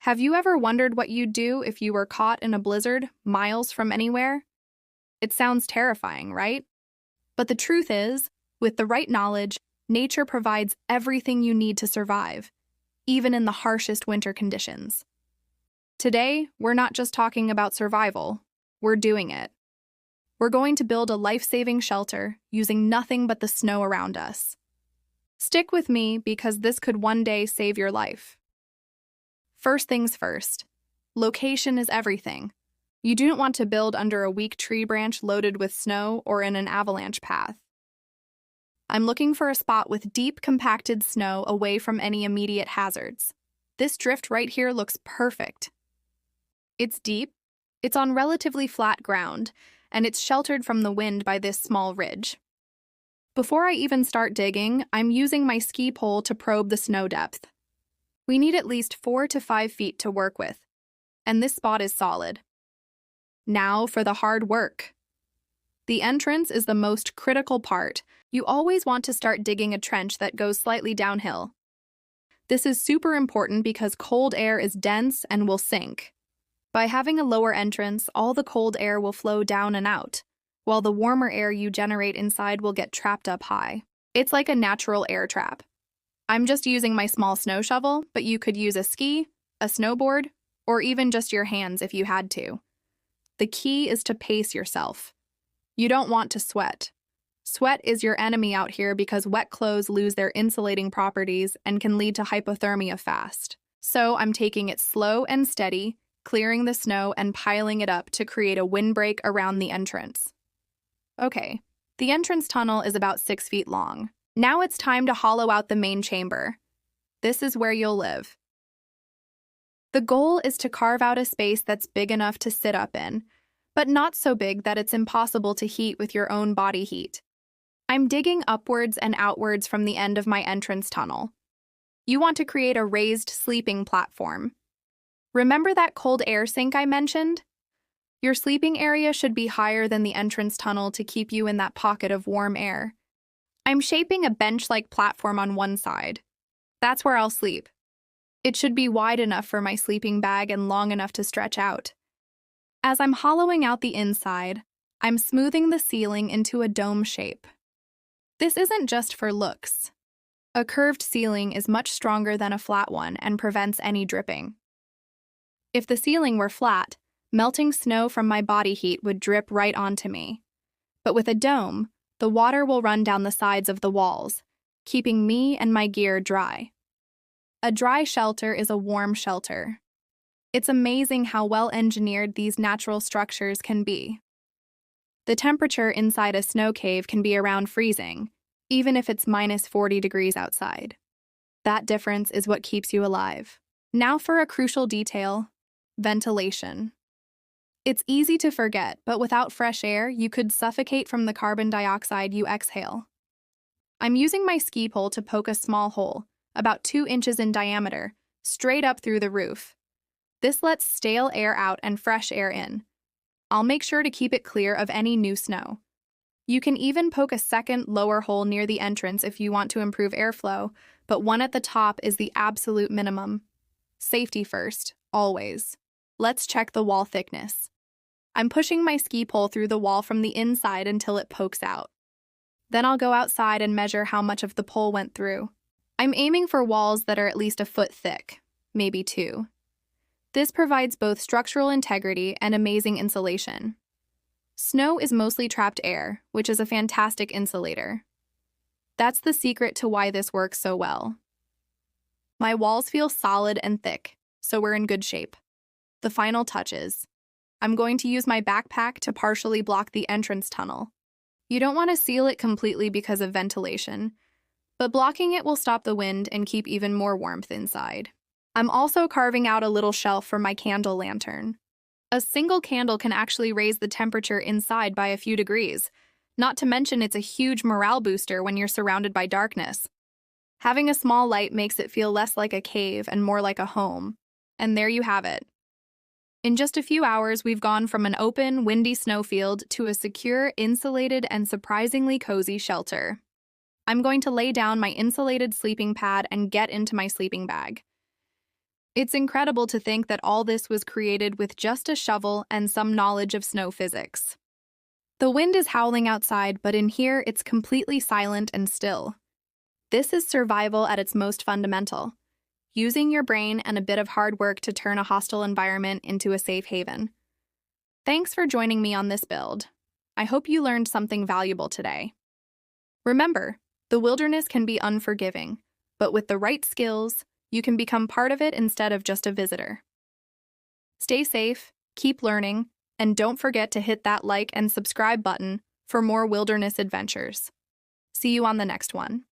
Have you ever wondered what you'd do if you were caught in a blizzard miles from anywhere? It sounds terrifying, right? But the truth is, with the right knowledge, nature provides everything you need to survive, even in the harshest winter conditions. Today, we're not just talking about survival, we're doing it. We're going to build a life-saving shelter using nothing but the snow around us. Stick with me because this could one day save your life. First things first, location is everything. You don't want to build under a weak tree branch loaded with snow or in an avalanche path. I'm looking for a spot with deep, compacted snow away from any immediate hazards. This drift right here looks perfect. It's deep, it's on relatively flat ground, and it's sheltered from the wind by this small ridge. Before I even start digging, I'm using my ski pole to probe the snow depth. We need at least 4 to 5 feet to work with, and this spot is solid. Now for the hard work. The entrance is the most critical part. You always want to start digging a trench that goes slightly downhill. This is super important because cold air is dense and will sink. By having a lower entrance, all the cold air will flow down and out, while the warmer air you generate inside will get trapped up high. It's like a natural air trap. I'm just using my small snow shovel, but you could use a ski, a snowboard, or even just your hands if you had to. The key is to pace yourself. You don't want to sweat. Sweat is your enemy out here because wet clothes lose their insulating properties and can lead to hypothermia fast. So I'm taking it slow and steady, clearing the snow and piling it up to create a windbreak around the entrance. Okay, the entrance tunnel is about 6 feet long. Now it's time to hollow out the main chamber. This is where you'll live. The goal is to carve out a space that's big enough to sit up in, but not so big that it's impossible to heat with your own body heat. I'm digging upwards and outwards from the end of my entrance tunnel. You want to create a raised sleeping platform. Remember that cold air sink I mentioned? Your sleeping area should be higher than the entrance tunnel to keep you in that pocket of warm air. I'm shaping a bench-like platform on one side. That's where I'll sleep. It should be wide enough for my sleeping bag and long enough to stretch out. As I'm hollowing out the inside, I'm smoothing the ceiling into a dome shape. This isn't just for looks. A curved ceiling is much stronger than a flat one and prevents any dripping. If the ceiling were flat, melting snow from my body heat would drip right onto me. But with a dome, the water will run down the sides of the walls, keeping me and my gear dry. A dry shelter is a warm shelter. It's amazing how well-engineered these natural structures can be. The temperature inside a snow cave can be around freezing, even if it's minus 40 degrees outside. That difference is what keeps you alive. Now for a crucial detail, ventilation. It's easy to forget, but without fresh air, you could suffocate from the carbon dioxide you exhale. I'm using my ski pole to poke a small hole, about 2 inches in diameter, straight up through the roof. This lets stale air out and fresh air in. I'll make sure to keep it clear of any new snow. You can even poke a second, lower hole near the entrance if you want to improve airflow, but one at the top is the absolute minimum. Safety first, always. Let's check the wall thickness. I'm pushing my ski pole through the wall from the inside until it pokes out. Then I'll go outside and measure how much of the pole went through. I'm aiming for walls that are at least a foot thick, maybe 2. This provides both structural integrity and amazing insulation. Snow is mostly trapped air, which is a fantastic insulator. That's the secret to why this works so well. My walls feel solid and thick, so we're in good shape. The final touches. I'm going to use my backpack to partially block the entrance tunnel. You don't want to seal it completely because of ventilation, but blocking it will stop the wind and keep even more warmth inside. I'm also carving out a little shelf for my candle lantern. A single candle can actually raise the temperature inside by a few degrees, not to mention it's a huge morale booster when you're surrounded by darkness. Having a small light makes it feel less like a cave and more like a home. And there you have it. In just a few hours, we've gone from an open, windy snowfield to a secure, insulated, and surprisingly cozy shelter. I'm going to lay down my insulated sleeping pad and get into my sleeping bag. It's incredible to think that all this was created with just a shovel and some knowledge of snow physics. The wind is howling outside, but in here it's completely silent and still. This is survival at its most fundamental, using your brain and a bit of hard work to turn a hostile environment into a safe haven. Thanks for joining me on this build. I hope you learned something valuable today. Remember, the wilderness can be unforgiving, but with the right skills, you can become part of it instead of just a visitor. Stay safe, keep learning, and don't forget to hit that like and subscribe button for more wilderness adventures. See you on the next one.